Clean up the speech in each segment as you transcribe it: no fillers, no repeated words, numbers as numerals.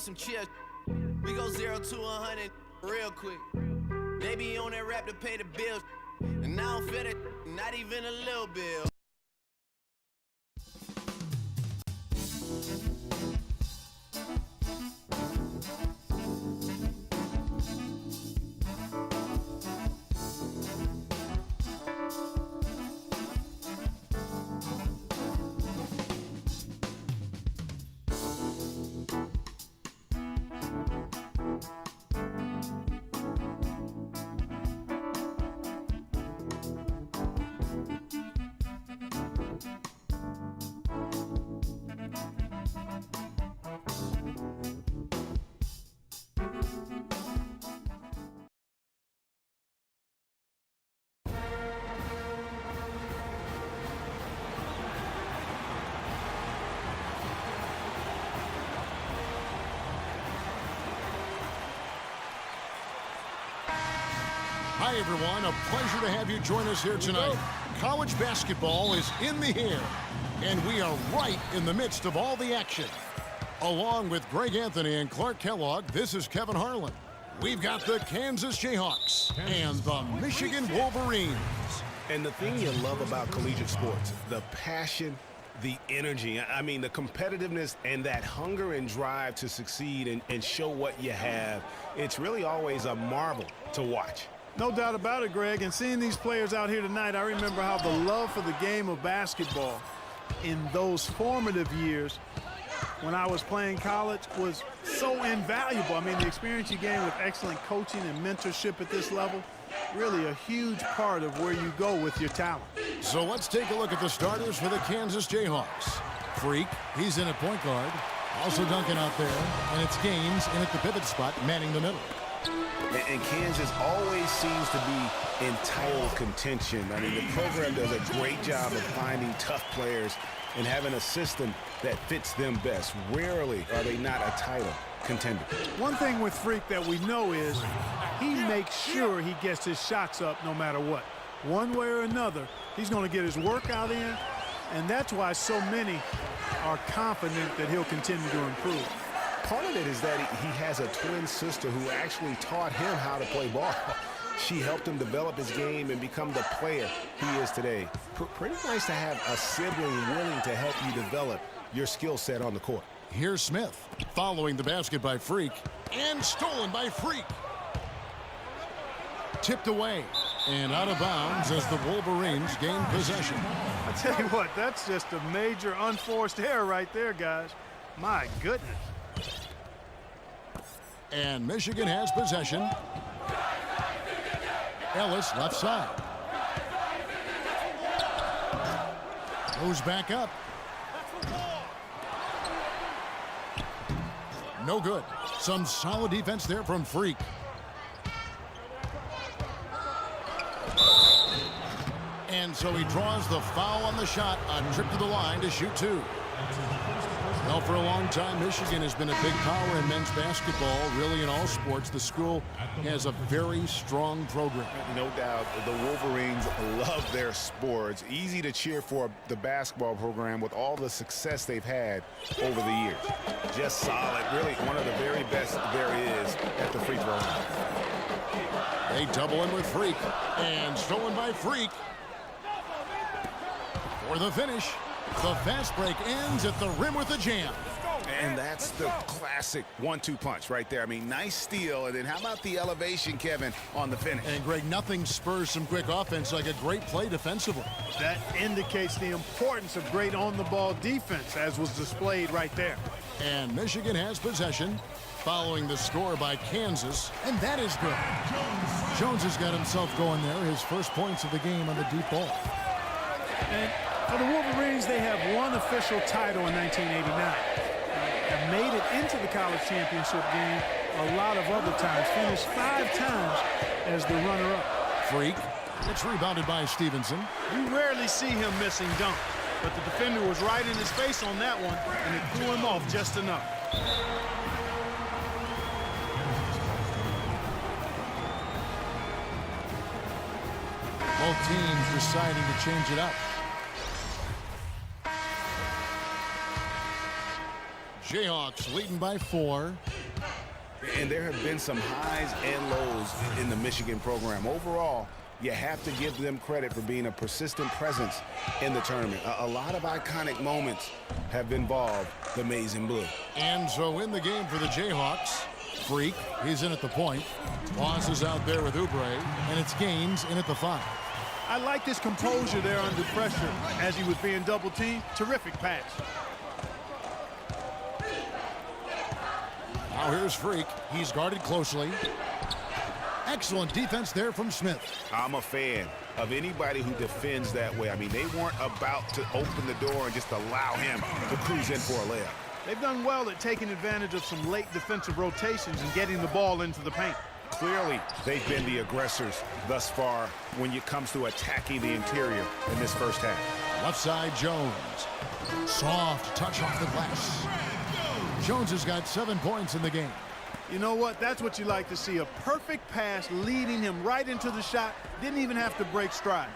some chill. We go 0 to 100 real quick. They be on that rap to pay the bills. And I don't feel it, not even a little bit. Hi, everyone. A pleasure to have you join us here tonight. College basketball is in the air, and we are right in the midst of all the action. Along with Greg Anthony and Clark Kellogg, this is Kevin Harlan. We've got the Kansas Jayhawks and the Michigan Wolverines. And the thing you love about collegiate sports, the passion, the energy, I mean, the competitiveness and that hunger and drive to succeed and show what you have, it's really always a marvel to watch. No doubt about it, Greg. And seeing these players out here tonight, I remember how the love for the game of basketball in those formative years when I was playing college was so invaluable. I mean, the experience you gain with excellent coaching and mentorship at this level, really a huge part of where you go with your talent. So let's take a look at the starters for the Kansas Jayhawks. Freak, he's in at point guard. Also Duncan out there, and it's Gaines in at the pivot spot, manning the middle. And Kansas always seems to be in title contention. I mean, the program does a great job of finding tough players and having a system that fits them best. Rarely are they not a title contender. One thing with Freak that we know is he makes sure he gets his shots up no matter what. One way or another, he's going to get his workout in, and that's why so many are confident that he'll continue to improve. Part of it is that he has a twin sister who actually taught him how to play ball. She helped him develop his game and become the player he is today. Pretty nice to have a sibling willing to help you develop your skill set on the court. Here's Smith, following the basket by Freak, and stolen by Freak. Tipped away, and out of bounds as the Wolverines gain possession. I tell you what, that's just a major unforced error right there, guys. My goodness. And Michigan has possession. Ellis left side. Goes back up. No good. Some solid defense there from Freak. And so he draws the foul on the shot. A trip to the line to shoot two. Well, for a long time, Michigan has been a big power in men's basketball. Really, in all sports, the school has a very strong program. No doubt, the Wolverines love their sports. Easy to cheer for the basketball program with all the success they've had over the years. Just solid, really one of the very best there is at the free throw line. They double in with Freak, and stolen by Freak. For the finish. The fast break ends at the rim with a jam. And that's the classic 1-2 punch right there. I mean, nice steal. And then how about the elevation, Kevin, on the finish? And, Greg, nothing spurs some quick offense like a great play defensively. That indicates the importance of great on-the-ball defense, as was displayed right there. And Michigan has possession, following the score by Kansas, and that is good. Jones has got himself going there, his first points of the game on the deep ball. And for the Wolverines, they have one official title in 1989. Have made it into the college championship game a lot of other times. Finished 5 times as the runner-up. Freak. It's rebounded by Stevenson. You rarely see him missing dunks, but the defender was right in his face on that one, and it threw him off just enough. Both teams deciding to change it up. Jayhawks leading by 4. And there have been some highs and lows in the Michigan program. Overall, you have to give them credit for being a persistent presence in the tournament. A lot of iconic moments have involved the Maize and Blue. And so in the game for the Jayhawks, Freak, he's in at the point. Boss is out there with Oubre, and it's Gaines in at the 5. I like his composure there under pressure as he was being double-teamed. Terrific pass. Now here's Freak. He's guarded closely. Excellent defense there from Smith. I'm a fan of anybody who defends that way. I mean, they weren't about to open the door and just allow him to cruise in for a layup. They've done well at taking advantage of some late defensive rotations and getting the ball into the paint. Clearly, they've been the aggressors thus far when it comes to attacking the interior in this first half. Left side, Jones. Soft touch off the glass. Jones has got 7 points in the game. You know what? That's what you like to see. A perfect pass leading him right into the shot. Didn't even have to break stride.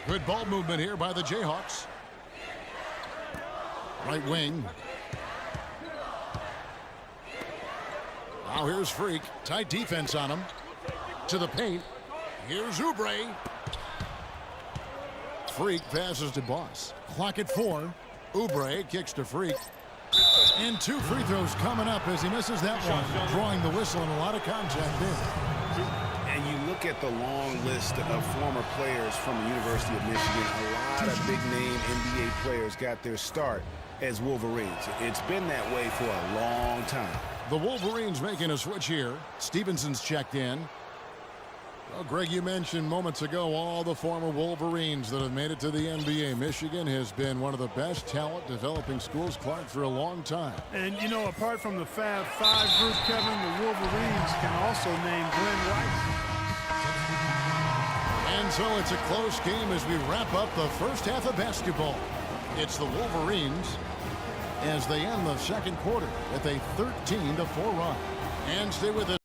Good ball movement here by the Jayhawks. Right wing. Now here's Freak. Tight defense on him. To the paint. Here's Oubre. Freak passes to Boss. Clock at 4. Oubre kicks to Freak. And 2 free throws coming up as he misses that one. Drawing the whistle and a lot of contact there. And you look at the long list of former players from the University of Michigan. A lot of big-name NBA players got their start as Wolverines. It's been that way for a long time. The Wolverines making a switch here. Stevenson's checked in. Well, Greg, you mentioned moments ago all the former Wolverines that have made it to the NBA. Michigan has been one of the best talent developing schools, Clark, for a long time. And, you know, apart from the Fab Five group, Kevin, the Wolverines can also name Glenn Rice. And so it's a close game as we wrap up the first half of basketball. It's the Wolverines as they end the second quarter with a 13-4 run. And stay with us.